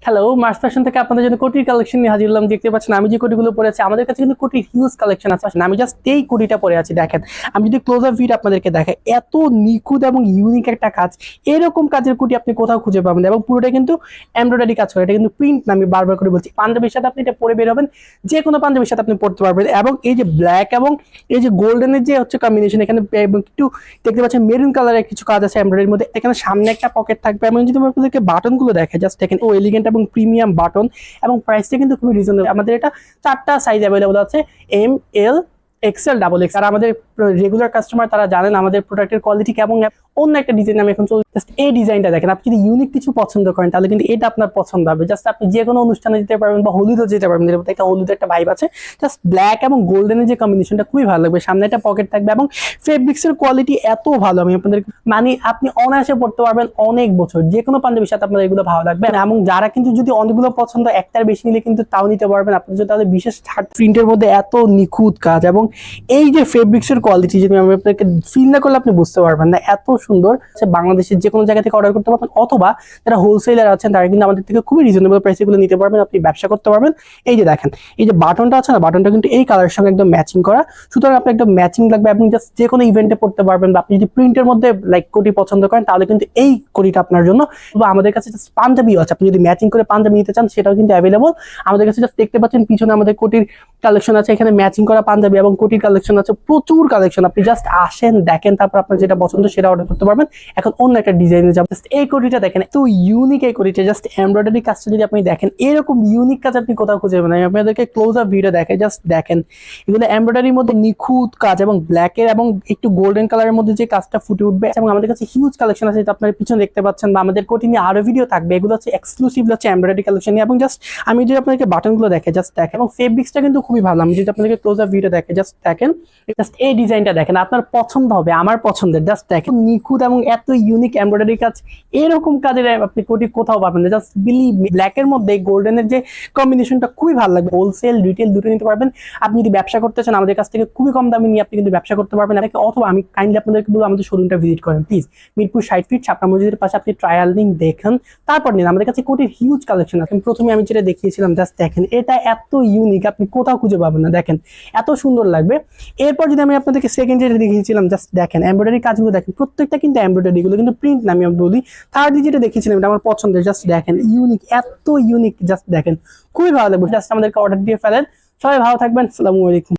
Hello, Mars fashion থেকে আপনাদের জন্য কোটির কালেকশন নিয়ে হাজির হলাম। দেখতে পাচ্ছেন আমি যে কোটিগুলো পরে আছি, আমাদের কাছে কিন্তু কোটির হিউজ কালেকশন আছে। আমি জাস্ট এই কোটিটা পরে আছি, দেখেন। আমি যদি ক্লোজ আপ ভিউ আপনাদেরকে দেখাই, এত নিখুঁত এবং ইউনিক একটা কাজ, এরকম কাজের কোটি আপনি কোথাও খুঁজে পাবেন না। এবং পুরোটা কিন্তু এমব্রয়ডারি কাজ করে, এটা কিন্তু প্রিন্ট না, আমি বারবার করে বলছি। পাঞ্জাবির সাথে আপনি এটা পরে বের হবেন, যে কোনো পাঞ্জাবির সাথে আপনি পড়তে পারবেন। এবং এই যে ব্ল্যাক এবং এই যে গোল্ডেনের যে হচ্ছে কম্বিনেশন, এখানে একটু দেখতে পাচ্ছেন মেরুন কালারের কিছু কাজ আছে এমব্রয়ডারির মধ্যে। এখানে সামনে একটা পকেট থাকবে এবং যদি আমি আপনাদেরকে বাটনগুলো দেখে, জাস্ট দেখেন ও এলিগেন্ট এবং প্রিমিয়াম বাটন। এবং প্রাইসটা কিন্তু খুবই রিজনেবল। আমাদের এটা 4টা সাইজ অ্যাভেলেবল আছে, এম, এল, এক্সেল, ডাবল এক্স। আর আমাদের রেগুলার কাস্টমার তারা জানেন আমাদের প্রোডাক্টের কোয়ালিটি কেমন। অন্য একটা ডিজাইন আমি এখন চলছি, জাস্ট এই ডিজাইনটা দেখেন। আপনি যদি ইউনিক কিছু পছন্দ করেন তাহলে কিন্তু এটা আপনার পছন্দ হবে। জাস্ট আপনি যে কোনো অনুষ্ঠানে যেতে পারবেন বা হলুদও যেতে পারবেন, এর মধ্যে একটা হলুদের একটা ভাইব আছে। জাস্ট ব্ল্যাক এবং গোল্ডেনের যে কম্বিনেশনটা খুবই ভালো লাগবে। সামনে একটা পকেট থাকবে এবং ফেব্রিক্সের কোয়ালিটি এত ভালো, আমি আপনাদের মানে আপনি অনায়াসে পড়তে পারবেন অনেক বছর, যে কোনো পাঞ্জাবির সাথে আপনার এগুলো ভালো লাগবে। এবং যারা কিন্তু যদি অনেকগুলো পছন্দ একটার বেশি নিলে কিন্তু তাও নিতে পারবেন। আপনি যদি তাদের বিশেষ ছাড়, প্রিন্টের মধ্যে এত নিখুঁত কাজ এবং এই যে ফেব্রিক্সের কোয়ালিটি, যদি আমি আপনাকে ফিল না করলে আপনি বুঝতে পারবেন না, এত সুন্দর। বাংলাদেশের যে কোনো জায়গা থেকে অর্ডার করতে পারবেন, অথবা যারা হোলসেলার আছেন তারা কিন্তু আমাদের থেকে খুবই রিজনেবল প্রাইসে এগুলো নিতে পারবেন, আপনি ব্যবসা করতে পারবেন। এই যে দেখেন, এই যে বাটনটা আছে না, বাটনটা কিন্তু এই কালারের সঙ্গে একদম ম্যাচিং করা। সুতরাং আপনি একদম ম্যাচিং লাগবে, আপনি জাস্ট যে কোনো ইভেন্টে পড়তে পারবেন। বা আপনি যদি প্রিন্টের মধ্যে লাইক কোটি পছন্দ করেন তাহলে কিন্তু এই কোটিটা আপনার জন্য। বা আমাদের কাছে জাস্ট পাঞ্জাবিও আছে, আপনি যদি ম্যাচিং করে পাঞ্জাবি নিতে চান সেটাও কিন্তু অ্যাভেলেবল আমাদের কাছে। জাস্ট দেখতে পাচ্ছেন পিছনে আমাদের কোটির কালেকশন আছে, এখানে ম্যাচিং করা পাঞ্জাবি এবং কোটির কালেকশন আছে, প্রচুর কালেকশন। আপনি জাস্ট আসেন, দেখেন, তারপর আপনার যেটা পছন্দ সেটা অর্ডার করতে পারবেন। এখন অন্য একটা ডিজাইনে যাব, জাস্ট এই কোটিটা দেখেন, এত ইউনিক এই কোটিটা। জাস্ট এমব্রয়ডারি কাজটা যদি আপনি দেখেন, এরকম ইউনিক কাজ আপনি কোথাও খুঁজে পাবেন না। আমি আপনাদেরকে ক্লোজ আপ ভিডিও দেখাই, জাস্ট দেখেন। এগুলো এমব্রয়ডারির মধ্যে নিখুঁত কাজ এবং ব্ল্যাকের এবং একটু গোল্ডেন কালারের মধ্যে যে কাজটা ফুটে উঠবে। এবং আমাদের কাছে হিউজ কালেকশন আছে, যেটা আপনার পিছনে দেখতে পাচ্ছেন, বা আমাদের কোটি নিয়ে আরো ভিডিও থাকবে। এগুলো হচ্ছে এক্সক্লুসিভ হচ্ছে এমব্রয়ডারি কালেকশন। এবং জাস্ট আমি যদি আপনাদেরকে বাটনগুলো দেখে, জাস্ট দেখেন, এবং ফেব্রিক্সটা কিন্তু খুবই ভালো। আমি যদি আপনাদেরকে ক্লোজ আপ ভিডিও দেখে, জাস্ট দেখেন, জাস্ট এই ডিজাইনটা দেখেন, আপনার পছন্দ হবে, আমার পছন্দের। জাস্ট দেখেন, নিখুঁত এবং এত ইউনিক এমব্রয়ডারি কাজ, এরকম কাজের আপনি কোটি কোথাও পাবেন না। জাস্ট বিলিভ মি, ব্ল্যাকের মধ্যে গোল্ডেনের যে কম্বিনেশনটা খুবই ভালো লাগবে। হোলসেল রিটেল দুটো নিতে পারবেন। আপনি যদি ব্যবসা করতে চান আমাদের কাছ থেকে খুবই কম দামে নিয়ে আপনি কিন্তু ব্যবসা করতে পারবেন। অথবা আমি কাইন্ডলি আপনাদেরকে বলবো আমাদের শোরুমটা ভিজিট করেন প্লিজ। মিরপুর 60 ফিট ছাপড়া মসজিদের পাশে আপনি ট্রায়াল দিন, দেখেন, তারপর নিন। আমাদের কাছে কোটির হিউজ কালেকশন আছে। প্রথমে আমি যেটা দেখিয়েছিলাম, জাস্ট দেখেন, এটা এত ইউনিক, আপনি কোথাও খুঁজে পাবেন না। দেখেন, এত সুন্দর লাগবে। এরপর যদি আমি আপনাদেরকে সেকেন্ড যেটা দেখিয়েছিলাম, জাস্ট দেখেন, এমব্রয়ডারি কাজগুলো দেখেন, প্রত্যেকটা কিন্তু এমব্রয়ডারি, গুলো কিন্তু প্রিন্ট না, আমি বলি। থার্ডলি যেটা দেখিয়েছিলাম, এটা আমার পছন্দের, জাস্ট দেখেন, ইউনিক, এত ইউনিক, জাস্ট দেখেন, খুবই ভালো লাগবে। জাস্ট আমাদেরকে অর্ডার দিয়ে ফেলেন। সবাই ভালো থাকবেন, আসসালামু আলাইকুম।